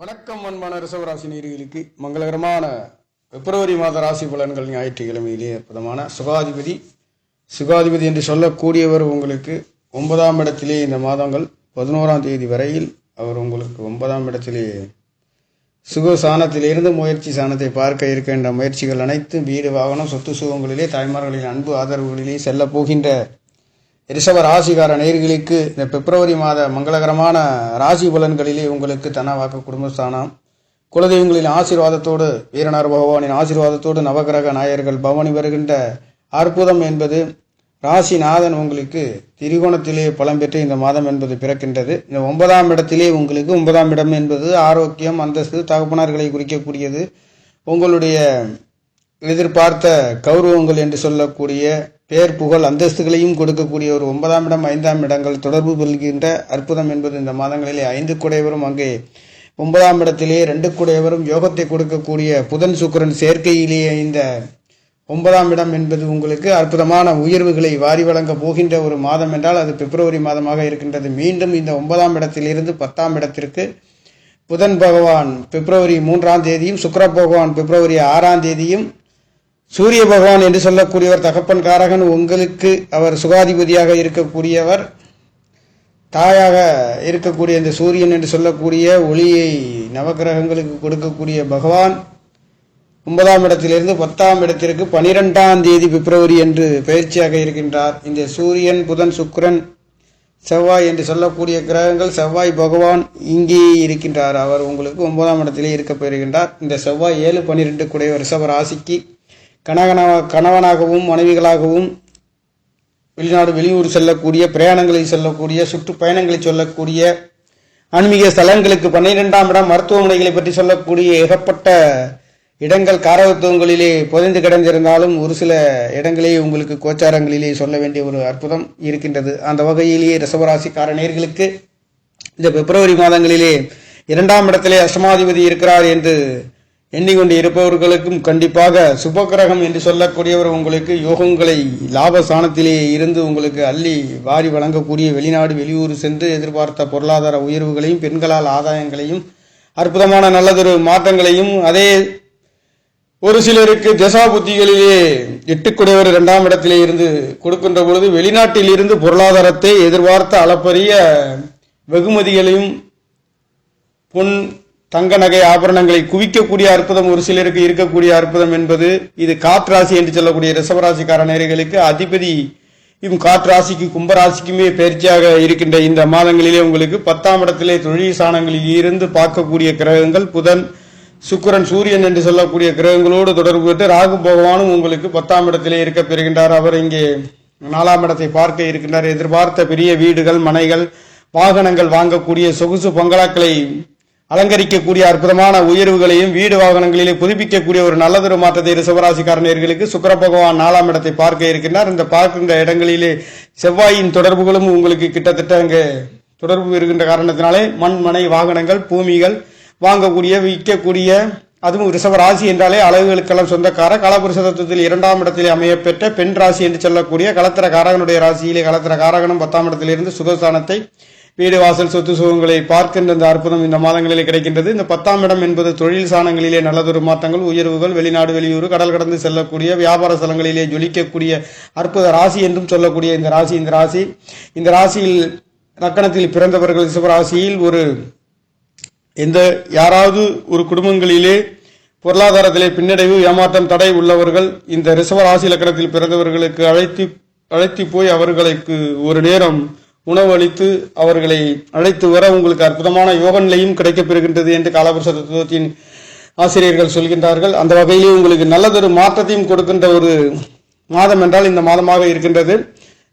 வணக்கம் அன்பான ரிஷபராசி நேயர்களுக்கு மங்களகரமான பிப்ரவரி மாத ராசி பலன்கள் ஞாயிற்றுக்கிழமையிலே அற்புதமான சுகாதிபதி என்று சொல்லக்கூடியவர் உங்களுக்கு 9ஆம் இடத்திலே இந்த மாதங்கள் 11ஆம் தேதி வரையில் அவர் உங்களுக்கு 9ஆம் இடத்திலே சுகசானத்திலிருந்து முயற்சி சாணத்தை பார்க்க இருக்கின்ற முயற்சிகள் அனைத்தும் வீடு வாகனம் சொத்து சுகங்களிலே தாய்மார்களின் அன்பு ஆதரவுகளிலே செல்ல போகின்ற ரிஷப ராசிகார நேயர்களுக்கு இந்த பிப்ரவரி மாத மங்களகரமான ராசி பலன்களிலே உங்களுக்கு தனவாக்கு குடும்பஸ்தானம் குலதெய்வங்களின் ஆசீர்வாதத்தோடு வீரனார் பகவானின் ஆசீர்வாதத்தோடு நவகிரக நாயர்கள் பவனி வருகின்ற அற்புதம் என்பது ராசிநாதன் உங்களுக்கு திரிகோணத்திலே பலம் பெற்று இந்த மாதம் என்பது பிறக்கின்றது. இந்த 9ஆம் இடத்திலே உங்களுக்கு 9ஆம் இடம் என்பது ஆரோக்கியம் அந்தஸ்து தகப்பனார்களை குறிக்கக்கூடியது. உங்களுடைய எதிர்பார்த்த கௌரவங்கள் என்று சொல்லக்கூடிய பேர் புகழ் அந்தஸ்துகளையும் கொடுக்கக்கூடிய ஒரு 9ஆம் இடம் 5ஆம் இடங்கள் தொடர்பு கொள்கின்ற அற்புதம் என்பது இந்த மாதங்களிலே 5 குடையவரும் அங்கே 9ஆம் இடத்திலே 2 குடையவரும் யோகத்தை கொடுக்கக்கூடிய புதன் சுக்கிரன் சேர்க்கையிலேயே இந்த 9ஆம் இடம் என்பது உங்களுக்கு அற்புதமான உயர்வுகளை வாரி வழங்க போகின்ற ஒரு மாதம் என்றால் அது பிப்ரவரி மாதமாக இருக்கின்றது. மீண்டும் இந்த 9ஆம் இடத்திலிருந்து 10ஆம் இடத்திற்கு புதன் பகவான் பிப்ரவரி 3ஆம் தேதியும் சுக்கிர பகவான் பிப்ரவரி 6ஆம் தேதியும் சூரிய பகவான் என்று சொல்லக்கூடியவர் தகப்பன் காரகன் உங்களுக்கு அவர் சுகாதிபதியாக இருக்கக்கூடியவர் தாயாக இருக்கக்கூடிய இந்த சூரியன் என்று சொல்லக்கூடிய ஒளியை நவகிரகங்களுக்கு கொடுக்கக்கூடிய பகவான் 9ஆம் இடத்திலிருந்து 10ஆம் இடத்திற்கு 12ஆம் தேதி பிப்ரவரி என்று பயிற்சியாக இருக்கின்றார். இந்த சூரியன் புதன் சுக்கிரன் செவ்வாய் என்று சொல்லக்கூடிய கிரகங்கள் செவ்வாய் பகவான் இங்கே இருக்கின்றார். அவர் உங்களுக்கு 9ஆம் இடத்திலே இருக்க பெறுகின்றார். இந்த செவ்வாய் 7-12 கூடிய ரிஷப ராசிக்கு கணவனாகவும் மனைவிகளாகவும் வெளிநாடு வெளியூர் செல்லக்கூடிய பிரயாணங்களை செல்லக்கூடிய சுற்றுப்பயணங்களை சொல்லக்கூடிய ஆன்மீக ஸ்தலங்களுக்கு 12ஆம் இடம் மருத்துவமனைகளை பற்றி சொல்லக்கூடிய ஏகப்பட்ட இடங்கள் காரகத்துவங்களிலே புதைந்து கிடந்திருந்தாலும் ஒரு சில இடங்களே உங்களுக்கு கோச்சாரங்களிலே சொல்ல வேண்டிய ஒரு அற்புதம் இருக்கின்றது. அந்த வகையிலேயே ரிஷபராசிக்கார நேயர்களுக்கு இந்த பிப்ரவரி மாதங்களிலே 2ஆம் இடத்திலே அஷ்டமாதிபதி இருக்கிறார் என்று எண்ணிக்கொண்டு இருப்பவர்களுக்கும் கண்டிப்பாக சுபகிரகம் என்று சொல்லக்கூடியவர் உங்களுக்கு யோகங்களை லாபஸ்தானத்திலே இருந்து உங்களுக்கு அள்ளி வாரி வழங்கக்கூடிய வெளிநாடு வெளியூர் சென்று எதிர்பார்த்த பொருளாதார உயர்வுகளையும் பெண்களால் ஆதாயங்களையும் அற்புதமான நல்லதொரு மாற்றங்களையும் அதே ஒரு சிலருக்கு தசா புத்திகளிலே 8 குடையவர் 2ஆம் இடத்திலே இருந்து கொடுக்கின்ற பொழுது வெளிநாட்டில் இருந்து பொருளாதாரத்தை எதிர்பார்த்த அளப்பரிய வெகுமதிகளையும் பொன் தங்க நகை ஆபரணங்களை குவிக்கக்கூடிய அற்புதம் ஒரு சிலருக்கு இருக்கக்கூடிய அற்புதம் என்பது இது காற்றாசி என்று சொல்லக்கூடிய ரிஷபராசிக்கார நேயர்களுக்கு அதிபதி காற்றாசிக்கு கும்பராசிக்குமே பயிற்சியாக இருக்கின்ற இந்த மாதங்களிலே உங்களுக்கு 10ஆம் இடத்திலே தொழில் சாணங்களில் இருந்து பார்க்கக்கூடிய கிரகங்கள் புதன் சுக்கிரன் சூரியன் என்று சொல்லக்கூடிய கிரகங்களோடு தொடர்பு பெற்று ராகு பகவானும் உங்களுக்கு 10ஆம் இடத்திலே இருக்க பெறுகின்றார். அவர் இங்கே 4ஆம் இடத்தை பார்க்க இருக்கின்றார். எதிர்பார்த்த பெரிய வீடுகள் மனைகள் வாகனங்கள் வாங்கக்கூடிய சொகுசு பங்களாக்களை அலங்கரிக்கக்கூடிய அற்புதமான உயர்வுகளையும் வீடு வாகனங்களிலே புதுப்பிக்கக்கூடிய ஒரு நல்லதொரு மாற்றத்தை ரிஷபராசிக்காரர்களுக்கு சுக்கிர பகவான் 4ஆம் இடத்தை பார்க்க இருக்கின்றார். இந்த பார்க்கின்ற இடங்களிலே செவ்வாயின் தொடர்புகளும் உங்களுக்கு கிட்டத்தட்ட அங்கே தொடர்பு இருக்கின்ற காரணத்தினாலே மண் மனை வாகனங்கள் பூமிகள் வாங்கக்கூடிய விற்கக்கூடிய அதுவும் ரிஷபராசி என்றாலே அழகுகளுக்கெல்லாம் சொந்தக்கார காலபுருஷ தத்துவத்தில் 2ஆம் இடத்திலே அமையப்பெற்ற பெண் ராசி என்று சொல்லக்கூடிய களத்திர காரகனுடைய ராசியிலே களத்திர காரகனும் 10ஆம் இடத்திலிருந்து சுகஸ்தானத்தை வீடு வாசல் சொத்து சுகங்களை பார்க்கின்ற இந்த அற்புதம் இந்த மாதங்களிலே கிடைக்கின்றது. இந்த 10ஆம் இடம் என்பது தொழில் சாணங்களிலே நல்லதொரு மாற்றங்கள் உயர்வுகள் வெளிநாடு வெளியூர் கடல் கடந்து செல்லக்கூடிய வியாபார ஸ்தலங்களிலே ஜொலிக்கக்கூடிய அற்புத ராசி என்றும் சொல்லக்கூடிய இந்த ராசியில் லக்கணத்தில் பிறந்தவர்கள் ரிஷபராசியில் யாராவது ஒரு குடும்பங்களிலே பொருளாதாரத்திலே பின்னடைவு ஏமாற்றம் தடை உள்ளவர்கள் இந்த ரிஷபராசி லக்கணத்தில் பிறந்தவர்களுக்கு அழைத்து போய் அவர்களுக்கு ஒரு நேரம் உணவு அளித்து அவர்களை அழைத்து வர உங்களுக்கு அற்புதமான யோக நிலையும் கிடைக்கப்பெறுகின்றது என்று காலபுருஷ தத்துவத்தின் ஆசிரியர்கள் சொல்கின்றார்கள். அந்த வகையிலே உங்களுக்கு நல்லதொரு மாற்றத்தையும் கொடுக்கின்ற ஒரு மாதம் என்றால் இந்த மாதமாக இருக்கின்றது.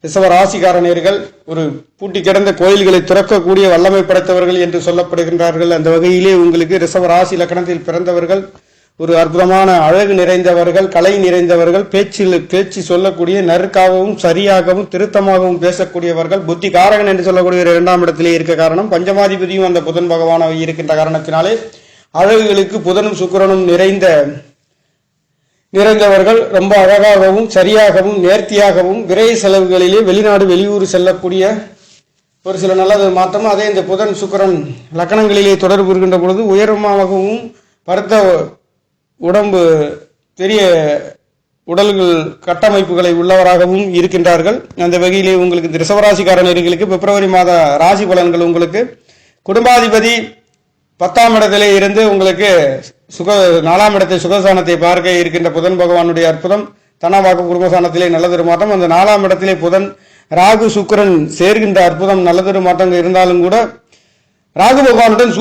ரிஷப ராசிக்கார நேயர்கள் ஒரு பூட்டி கிடந்த கோயில்களை திறக்கக்கூடிய வல்லமை படைத்தவர்கள் என்று சொல்லப்படுகின்றார்கள். அந்த வகையிலே உங்களுக்கு ரிஷப ராசி லக்கணத்தில் பிறந்தவர்கள் ஒரு அற்புதமான அழகு நிறைந்தவர்கள் கலை நிறைந்தவர்கள் பேச்சு சொல்லக்கூடிய நறுக்காகவும் சரியாகவும் திருத்தமாகவும் பேசக்கூடியவர்கள் புத்தி காரகன் என்று சொல்லக்கூடிய 2ஆம் இடத்திலே இருக்க காரணம் பஞ்சமாதிபதியும் அந்த புதன் பகவானாக இருக்கின்ற காரணத்தினாலே அழகுகளுக்கு புதனும் சுக்கிரனும் நிறைந்தவர்கள் ரொம்ப அழகாகவும் சரியாகவும் நேர்த்தியாகவும் விரை செலவுகளிலே வெளிநாடு வெளியூர் செல்லக்கூடிய ஒரு சில நல்லது மாற்றம். அதே இந்த புதன் சுக்கிரன் லக்கணங்களிலே தொடர்பு இருக்கின்ற பொழுது உயரமாகவும் பருத்த உடம்பு பெரிய உடல்கள் கட்டமைப்புகளை உள்ளவராகவும் இருக்கின்றார்கள். அந்த வகையிலே உங்களுக்கு இந்த ரிஷபராசிக்காரர்களுக்கு பிப்ரவரி மாத ராசி பலன்கள் உங்களுக்கு குடும்பாதிபதி 10ஆம் இடத்திலே இருந்து உங்களுக்கு 4ஆம் இடத்தை சுகஸ்தானத்தை பார்க்க இருக்கின்ற புதன் பகவானுடைய அற்புதம். தனவாக்கு குடும்பஸ்தானத்திலே நல்லதொரு மாற்றம். அந்த 4ஆம் இடத்திலே புதன் ராகு சுக்கிரன் சேர்கின்ற அற்புதம் நல்லதொரு மாற்றங்கள் இருந்தாலும் கூட ராகு பகவானுடன்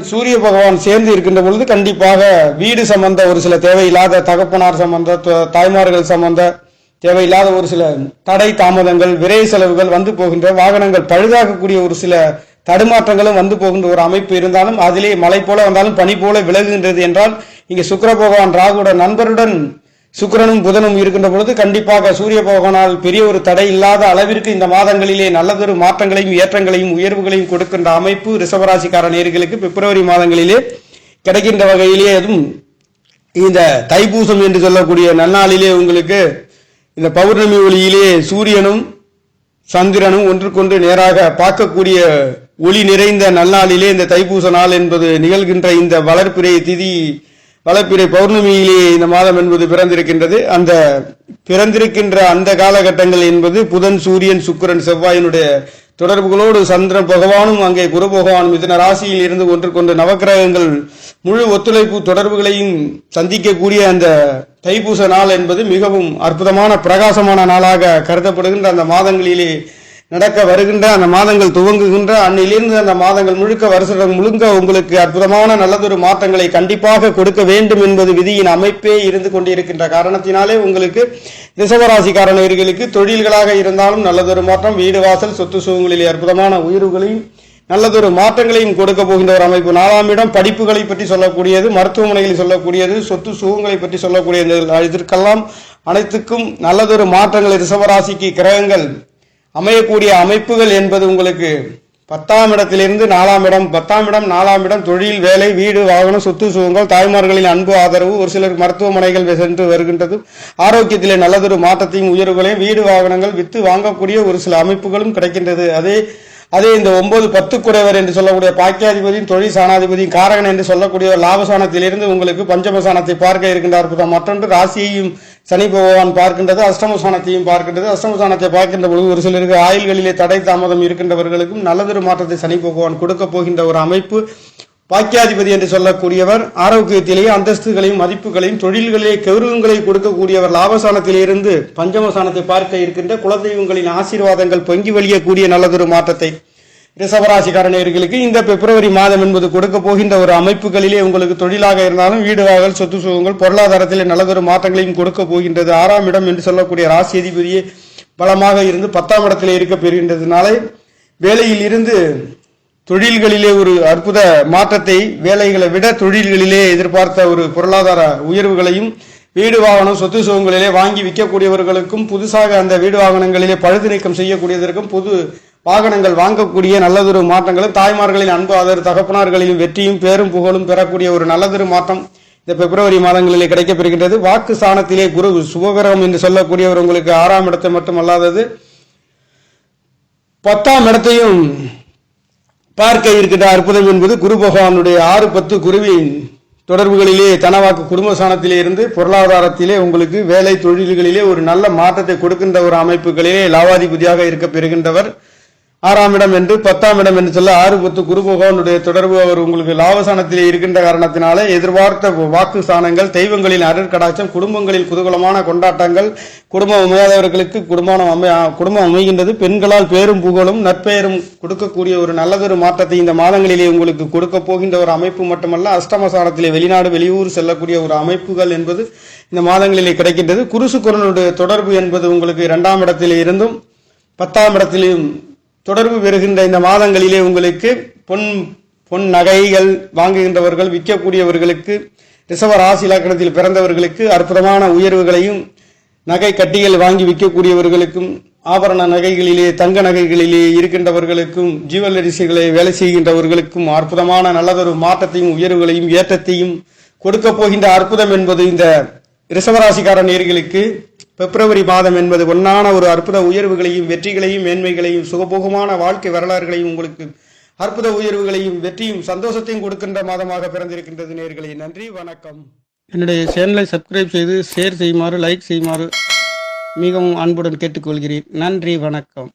சூரிய பகவான் சேர்ந்து இருக்கின்ற பொழுது கண்டிப்பாக வீடு சம்பந்த ஒரு சில தேவையில்லாத தகப்பனார் சம்பந்த தாய்மார்கள் சம்பந்த தேவையில்லாத ஒரு சில தடை தாமதங்கள் விரை செலவுகள் வந்து போகின்ற வாகனங்கள் பழுதாகக்கூடிய ஒரு சில தடுமாற்றங்களும் வந்து போகின்ற ஒரு அமைப்பு இருந்தாலும் அதிலே மழை போல வந்தாலும் பனி போல விலகுகின்றது என்றால் இங்கே சுக்கிர பகவான் ராகுடன் நண்பருடன் சுக்கிரனும் புதனும் இருக்கின்ற பொழுது கண்டிப்பாக சூரிய பகவானால் பெரிய ஒரு தடை இல்லாத அளவிற்கு இந்த மாதங்களிலே நல்லதொரு மாற்றங்களையும் ஏற்றங்களையும் உயர்வுகளையும் கொடுக்கின்ற அமைப்பு ரிஷபராசிக்கார நேயர்களுக்கு பிப்ரவரி மாதங்களிலே கிடைக்கின்ற வகையிலே அதுவும் இந்த தைப்பூசம் என்று சொல்லக்கூடிய நன்னாளிலே உங்களுக்கு இந்த பௌர்ணமி ஒளியிலே சூரியனும் சந்திரனும் ஒன்றுக்கொன்று நேராக பார்க்கக்கூடிய ஒளி நிறைந்த நன்னாளிலே இந்த தைப்பூச நாள் என்பது நிகழ்கின்ற இந்த வளர்ப்பிறை பௌர்ணமியிலே இந்த மாதம் என்பது பிறந்திருக்கின்றது. அந்த பிறந்திருக்கின்ற அந்த காலகட்டங்கள் என்பது புதன் சூரியன் சுக்கிரன் செவ்வாயினுடைய தொடர்புகளோடு சந்திரன் பகவானும் அங்கே குரு பகவானும் மிதுன ராசியில் இருந்து ஒன்றுக்கொண்டு நவக்கிரகங்கள் முழு ஒத்துழைப்பு தொடர்புகளையும் சந்திக்கக்கூடிய அந்த தைப்பூச நாள் என்பது மிகவும் அற்புதமான பிரகாசமான நாளாக கருதப்படுகின்ற அந்த மாதங்களிலே நடக்க வருகின்ற அந்த மாதங்கள் துவங்குகின்ற அன்னிலிருந்து அந்த மாதங்கள் முழுக்க வருஷம் முழுக்க உங்களுக்கு அற்புதமான நல்லதொரு மாற்றங்களை கண்டிப்பாக கொடுக்க வேண்டும் என்பது விதியின் அமைப்பே இருந்து கொண்டிருக்கின்ற காரணத்தினாலே உங்களுக்கு ரிஷபராசிக்காரர்களுக்கு தொழில்களாக இருந்தாலும் நல்லதொரு மாற்றம் வீடு வாசல் சொத்து சுகங்களிலே அற்புதமான உயர்வுகளையும் நல்லதொரு மாற்றங்களையும் கொடுக்க போகின்ற ஒரு அமைப்பு. 4ஆம் இடம் படிப்புகளை பற்றி சொல்லக்கூடியது, மருத்துவமனைகளில் சொல்லக்கூடியது, சொத்து சுகங்களை பற்றி சொல்லக்கூடியது. இதற்கெல்லாம் அனைத்துக்கும் நல்லதொரு மாற்றங்கள் ரிஷபராசிக்கு கிரகங்கள் அமையக்கூடிய அமைப்புகள் என்பது உங்களுக்கு 10ஆம் இடத்திலிருந்து 4ஆம் இடம் 10ஆம் இடம் 4ஆம் இடம் தொழில் வேலை வீடு வாகனம் சொத்து சுகங்கள் தாய்மார்களின் அன்பு ஆதரவு ஒரு சிலர் மருத்துவமனைகள் சென்று வருகின்றது. ஆரோக்கியத்திலே நல்லதொரு மாற்றத்தையும் உயர்வுகளையும் வீடு வாகனங்கள் வித்து வாங்கக்கூடிய ஒரு சில அமைப்புகளும் கிடைக்கின்றது. அதே இந்த 9-10 குறைவர் என்று சொல்லக்கூடிய பாக்கியாதிபதியும் தொழில் சாணாதிபதியும் காரகன் என்று சொல்லக்கூடிய லாபசானத்திலிருந்து உங்களுக்கு பஞ்சமசானத்தை பார்க்க இருக்கின்ற அற்புதம். மற்றொன்று ராசியையும் சனி பகவான் பார்க்கின்றது, அஷ்டமசானத்தையும் பார்க்கின்றது. அஷ்டமசானத்தை பார்க்கின்ற பொழுது ஒரு சிலருக்கு ஆயுள்களிலே தடை தாமதம் இருக்கின்றவர்களுக்கும் நல்லதொரு மாற்றத்தை சனி பகவான் கொடுக்க போகின்ற ஒரு அமைப்பு. பாக்கியாதிபதி என்று சொல்லக்கூடியவர் ஆரோக்கியத்திலேயே அந்தஸ்துகளையும் மதிப்புகளையும் தொழில்களிலே கௌரவங்களை கொடுக்கக்கூடியவர். லாபசானத்திலிருந்து பஞ்சமசானத்தை பார்க்க இருக்கின்ற குலதெய்வங்களின் ஆசீர்வாதங்கள் பொங்கி வழியக்கூடிய நல்லதொரு மாற்றத்தை ரிஷபராசிக்காரர்களுக்கு இந்த பிப்ரவரி மாதம் என்பது கொடுக்க போகின்ற ஒரு அமைப்புகளிலே உங்களுக்கு தொழிலாக இருந்தாலும் வீடு வாகல் சொத்து சுகங்கள் பொருளாதாரத்திலே நல்லதொரு மாற்றங்களையும் கொடுக்க போகின்றது. 6ஆம் இடம் என்று சொல்லக்கூடிய ராசி அதிபதியே பலமாக இருந்து 10ஆம் இடத்திலே இருக்க பெறுகின்றதுனாலே வேலையில் இருந்து தொழில்களிலே ஒரு அற்புத மாற்றத்தை வேலைகளை விட தொழில்களிலே எதிர்பார்த்த ஒரு பொருளாதார உயர்வுகளையும் வீடு வாகனம் சொத்து சுகங்களிலே வாங்கி விற்கக்கூடியவர்களுக்கும் புதுசாக அந்த வீடு வாகனங்களிலே பழுது நீக்கம் செய்யக்கூடியதற்கும் புது வாகனங்கள் வாங்கக்கூடிய நல்லதொரு மாற்றங்களும் தாய்மார்களின் அன்பு ஆதரவு தகப்பனார்களின் வெற்றியும் பேரும் புகழும் பெறக்கூடிய ஒரு நல்லதொரு மாற்றம் இந்த பிப்ரவரி மாதங்களிலே கிடைக்கப்பெறுகின்றது. வாக்கு ஸ்தானத்திலே குரு சுபகிரகம் என்று சொல்லக்கூடியவர் உங்களுக்கு 6ஆம் இடத்தை மட்டுமல்லாதது 10ஆம் இடத்தையும் பார்க்க இருக்கின்ற அற்புதம் என்பது குரு பகவானுடைய 6-10 குருவின் தொடர்புகளிலே தனவாக்கு குடும்பஸ்தானத்திலே இருந்து பொருளாதாரத்திலே உங்களுக்கு வேலை தொழில்களிலே ஒரு நல்ல மாற்றத்தை கொடுக்கின்ற ஒரு அமைப்புகளிலே லாவாதிபதியாக இருக்க பெறுகின்றவர். 6ஆம் இடம் என்று 10ஆம் இடம் என்று சொல்ல 6-10 குரு பகவானுடைய தொடர்பு அவர் உங்களுக்கு லாபஸ்தானத்திலே இருக்கின்ற காரணத்தினாலே எதிர்பார்த்த வாக்கு ஸ்தானங்கள் தெய்வங்களின் அருட்கடாட்சம் குடும்பங்களில் குதூகலமான கொண்டாட்டங்கள் குடும்பம் அமையாதவர்களுக்கு குடும்பம் அமைகின்றது. பெண்களால் பேரும் புகழும் நற்பெயரும் கொடுக்கக்கூடிய ஒரு நல்லதொரு மாற்றத்தை இந்த மாதங்களிலே உங்களுக்கு கொடுக்க போகின்ற ஒரு அமைப்பு மட்டுமல்ல அஷ்டமசானத்திலே வெளிநாடு வெளியூர் செல்லக்கூடிய ஒரு அமைப்புகள் என்பது இந்த மாதங்களிலே கிடைக்கின்றது. குரு சுக்கிரனுடைய தொடர்பு என்பது உங்களுக்கு 2ஆம் இடத்திலே இருந்தும் 10ஆம் இடத்திலும் தொடர்பு பெறுகின்ற இந்த மாதங்களிலே உங்களுக்கு பொன் நகைகள் வாங்குகின்றவர்கள் விற்கக்கூடியவர்களுக்கு ரிஷப ராசி இலக்கணத்தில் பிறந்தவர்களுக்கு அற்புதமான உயர்வுகளையும் நகை கட்டிகள் வாங்கி விற்கக்கூடியவர்களுக்கும் ஆபரண நகைகளிலே தங்க நகைகளிலே இருக்கின்றவர்களுக்கும் ஜீவல்லரிசிகளை வேலை செய்கின்றவர்களுக்கும் அற்புதமான நல்லதொரு மாற்றத்தையும் உயர்வுகளையும் ஏற்றத்தையும் கொடுக்க போகின்ற அற்புதம் என்பது இந்த ரிஷபராசிக்கார நேயர்களுக்கு பிப்ரவரி மாதம் என்பது பொன்னான ஒரு அற்புத உயர்வுகளையும் வெற்றிகளையும் மேன்மைகளையும் சுகபோகமான வாழ்க்கை வரலாறுகளையும் உங்களுக்கு அற்புத உயர்வுகளையும் வெற்றியும் சந்தோஷத்தையும் கொடுக்கின்ற மாதமாக பிறந்திருக்கின்றது நேயர்களே. நன்றி, வணக்கம். என்னுடைய சேனலை சப்ஸ்கிரைப் செய்து ஷேர் செய்யுமாறு, லைக் செய்யுமாறு மிகவும் அன்புடன் கேட்டுக்கொள்கிறேன். நன்றி, வணக்கம்.